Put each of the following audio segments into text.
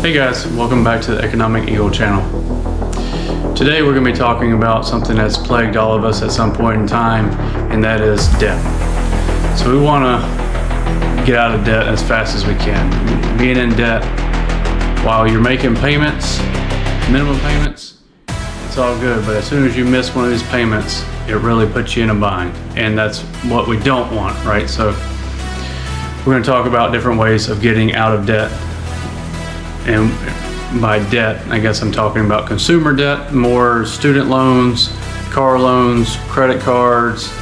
Hey guys, welcome back to the Economic Eagle channel. Today we're going to be talking about something that's plagued all of us at some point in time, and that is debt. So we want to get out of debt as fast as we can. Being in debt while you're making payments, minimum payments, it's all good, but as soon as you miss one of these payments, it really puts you in a bind, and that's what we don't want, right? So we're going to talk about different ways of getting out of debt. And by debt, I guess I'm talking about consumer debt, more student loans, car loans, credit cards.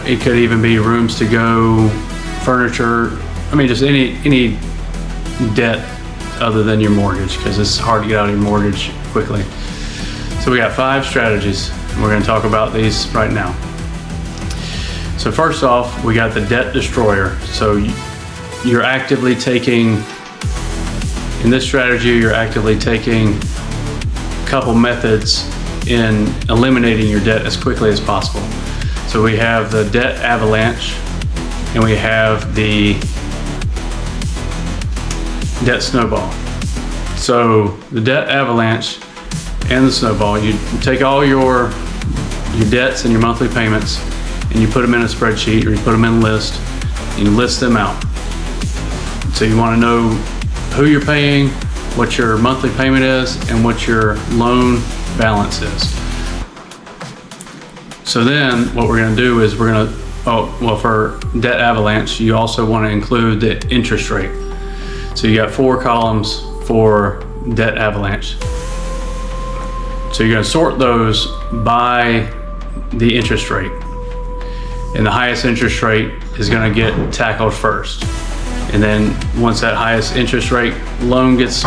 It could even be rooms to go, furniture. I mean, just any debt other than your mortgage, because it's hard to get out of your mortgage quickly. So we got 5 strategies, and we're going to talk about these right now. So first off, we got the debt destroyer. So you're actively taking, in this strategy, you're actively taking a couple methods in eliminating your debt as quickly as possible. So we have the debt avalanche, and we have the debt snowball. So the debt avalanche and the snowball, you take all your debts and your monthly payments, and you put them in a spreadsheet, or you put them in a list, and you list them out. So you want to know who you're paying, what your monthly payment is, and what your loan balance is. So then what we're going to do is we're going to, for debt avalanche, you also want to include the interest rate. So you got 4 columns for debt avalanche. So you're going to sort those by the interest rate. And the highest interest rate is going to get tackled first. And then once that highest interest rate loan gets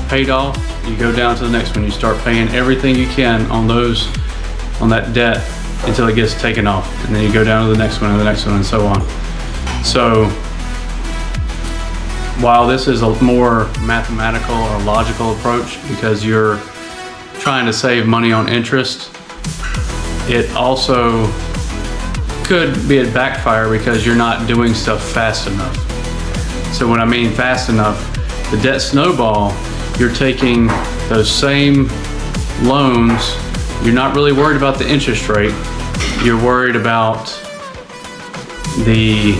paid off, you go down to the next one. You start paying everything you can on that debt until it gets taken off. And then you go down to the next one and the next one and so on. So while this is a more mathematical or logical approach because you're trying to save money on interest, it also could be a backfire because you're not doing stuff fast enough. So when I mean fast enough, the debt snowball, you're taking those same loans, you're not really worried about the interest rate, you're worried about the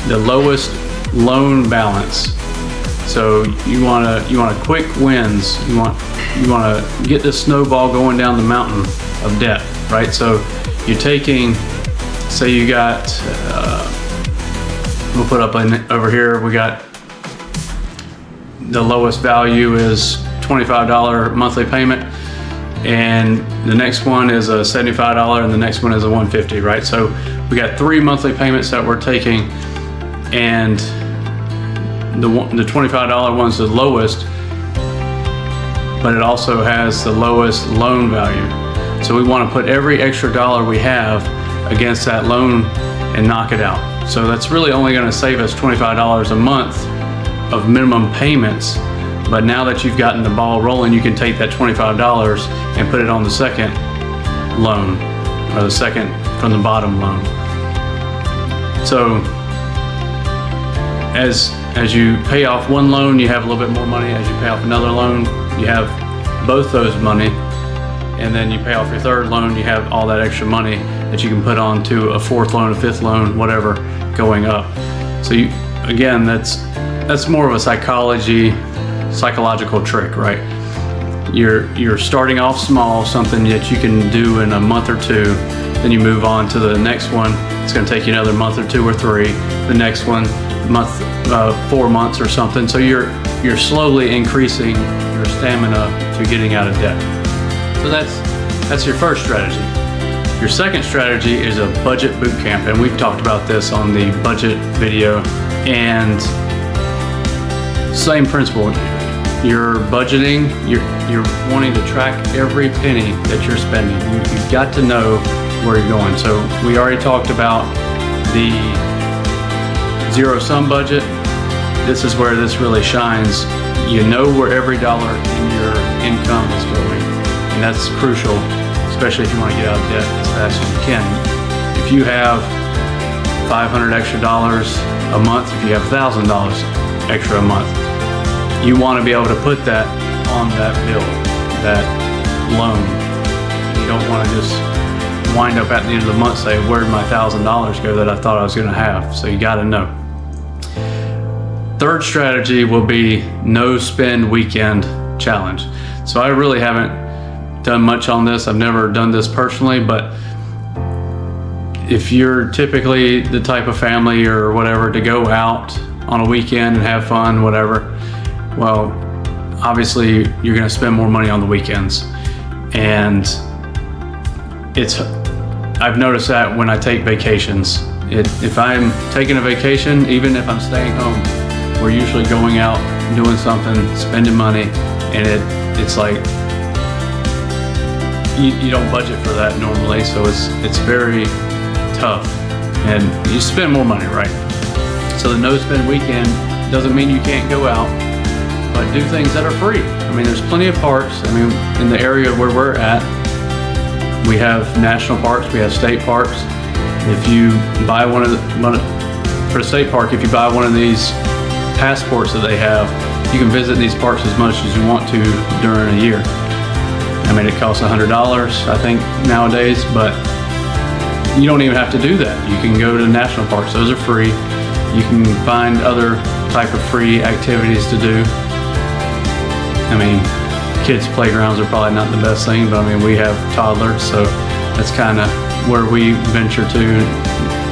lowest loan balance. So you want quick wins. You want to get this snowball going down the mountain of debt, right? So you're taking, say you got, we'll put up over here, we got the lowest value is $25 monthly payment, and the next one is a $75, and the next one is a $150, right? So we got 3 monthly payments that we're taking, and the $25 one's the lowest, but it also has the lowest loan value. So we want to put every extra dollar we have against that loan and knock it out. So that's really only going to save us $25 a month of minimum payments. But now that you've gotten the ball rolling, you can take that $25 and put it on the second loan, or the second from the bottom loan. So as you pay off one loan, you have a little bit more money. As you pay off another loan, you have both those money. And then you pay off your third loan, you have all that extra money that you can put on to a 4th loan, a 5th loan, whatever, going up. So again, that's more of a psychological trick, right? You're starting off small, something that you can do in a month or 2, then you move on to the next one. It's going to take you another month or 2 or 3. The next one, 4 months or something. So you're slowly increasing your stamina to getting out of debt. So that's your first strategy. Your second strategy is a budget boot camp, and we've talked about this on the budget video. And same principle. You're budgeting. You're wanting to track every penny that you're spending. You've got to know where you're going. So we already talked about the zero-sum budget. This is where this really shines. You know where every dollar in your income is going. And that's crucial, especially if you want to get out of debt as fast as you can. If you have $500 extra a month, if you have $1,000 extra a month, you want to be able to put that on that bill, that loan. You don't want to just wind up at the end of the month say, where'd my $1,000 go that I thought I was going to have? So you got to know. Third strategy will be no spend weekend challenge. So I really haven't done much on this. I've never done this personally, but if you're typically the type of family or whatever to go out on a weekend and have fun, whatever, well, obviously you're going to spend more money on the weekends. And I've noticed that when I take vacations. If I'm taking a vacation, even if I'm staying home, we're usually going out, doing something, spending money, and it's like you don't budget for that normally, so it's very tough, and you spend more money, right? So the no spend weekend doesn't mean you can't go out, but do things that are free. I mean, there's plenty of parks. I mean, in the area where we're at, we have national parks, we have state parks. If you buy for the state park, if you buy one of these passports that they have, you can visit these parks as much as you want to during a year. I mean, it costs $100, I think, nowadays, but you don't even have to do that. You can go to national parks, those are free. You can find other type of free activities to do. I mean, kids' playgrounds are probably not the best thing, but I mean, we have toddlers, so that's kind of where we venture to,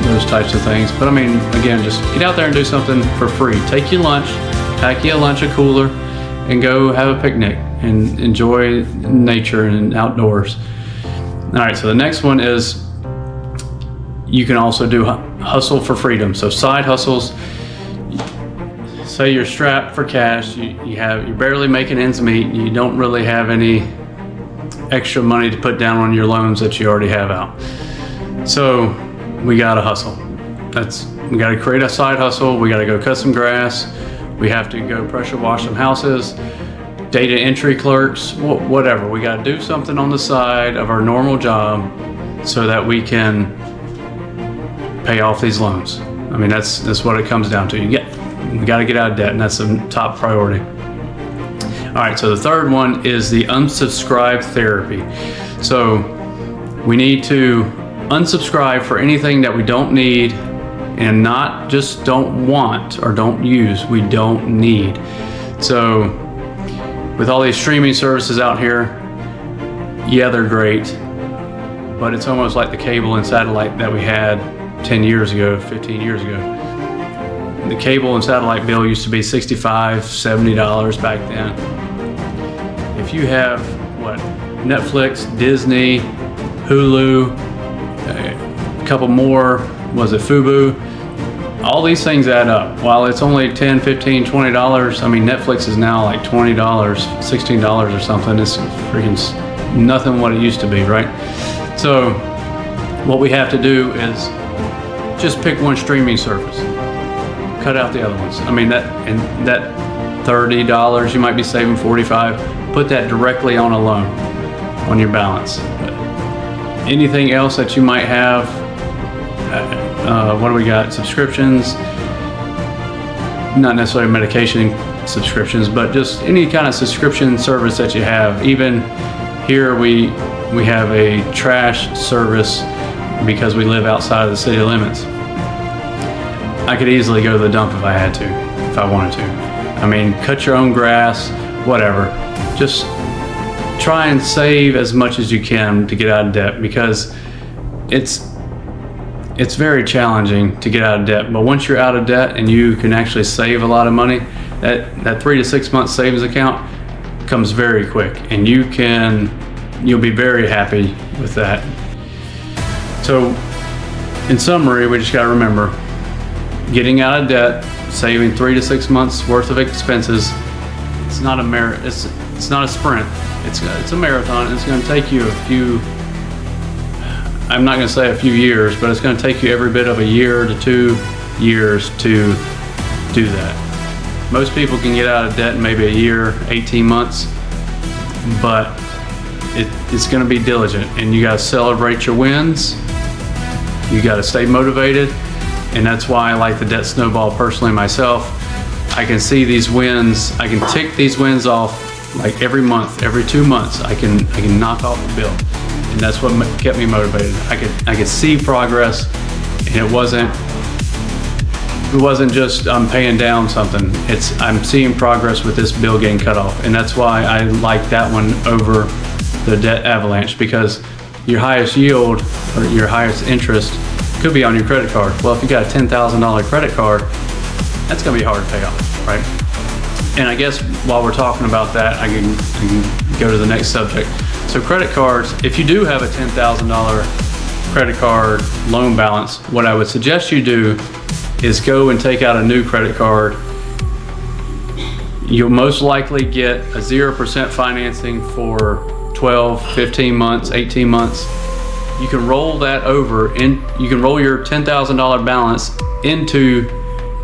those types of things. But I mean, again, just get out there and do something for free. Take your lunch, pack you a lunch, a cooler, and go have a picnic and enjoy nature and outdoors. All right, so the next one is you can also do hustle for freedom. So side hustles. Say you're strapped for cash, you're barely making ends meet, you don't really have any extra money to put down on your loans that you already have out. So we gotta hustle. We gotta create a side hustle, we gotta go cut some grass, we have to go pressure wash some houses, data entry clerks, whatever. We gotta do something on the side of our normal job so that we can pay off these loans. I mean, that's what it comes down to. We got to get out of debt, and that's the top priority. All right, so the third one is the unsubscribe therapy. So we need to unsubscribe for anything that we don't need, and not just don't want or don't use, we don't need. So with all these streaming services out here, yeah, they're great, but it's almost like the cable and satellite that we had 10 years ago, 15 years ago. The cable and satellite bill used to be $65, $70 back then. If you have, Netflix, Disney, Hulu, a couple more, was it Fubu? All these things add up. While it's only $10, $15, $20, I mean, Netflix is now like $20, $16 or something. It's freaking nothing what it used to be, right? So what we have to do is just pick one streaming service. Cut out the other ones. I mean, that $30 you might be saving, $45, put that directly on a loan on your balance. Anything else that you might have, what do we got? Subscriptions, not necessarily medication subscriptions, but just any kind of subscription service that you have. Even here we have a trash service because we live outside of the city limits. I could easily go to the dump if I had to, if I wanted to. I mean, cut your own grass, whatever. Just try and save as much as you can to get out of debt, because it's very challenging to get out of debt. But once you're out of debt and you can actually save a lot of money, that 3 to 6 month savings account comes very quick, and you'll be very happy with that. So in summary, we just got to remember, getting out of debt, saving 3 to 6 months worth of expenses, it's not a it's not a sprint. It's a marathon. It's going to take you I'm not going to say a few years, but it's going to take you every bit of a year to 2 years to do that. Most people can get out of debt in maybe a year, 18 months, but it's going to be diligent, and you got to celebrate your wins. You got to stay motivated, and that's why I like the debt snowball personally myself. I can see these wins. I can tick these wins off like every month, every 2 months. I can knock off the bill, and that's what kept me motivated. I could see progress, and it wasn't just I'm paying down something. I'm seeing progress with this bill getting cut off, and that's why I like that one over the debt avalanche, because your highest yield or your highest interest could be on your credit card. Well, if you got a $10,000 credit card, that's gonna be hard to pay off, right? And I guess while we're talking about that, I can go to the next subject. So credit cards, if you do have a $10,000 credit card loan balance, what I would suggest you do is go and take out a new credit card. You'll most likely get a 0% financing for 12, 15 months, 18 months. You can roll that over, and you can roll your $10,000 balance into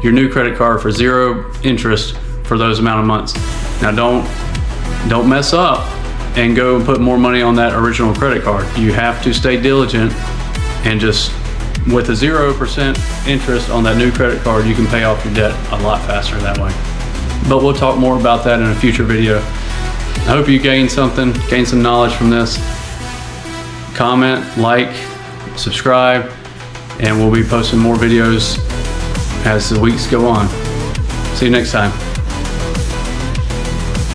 your new credit card for 0 interest for those amount of months. Now don't mess up and go and put more money on that original credit card. You have to stay diligent, and just with a 0% interest on that new credit card, you can pay off your debt a lot faster that way. But we'll talk more about that in a future video. I hope you gained some knowledge from this. Comment, like, subscribe, and we'll be posting more videos as the weeks go on. See you next time.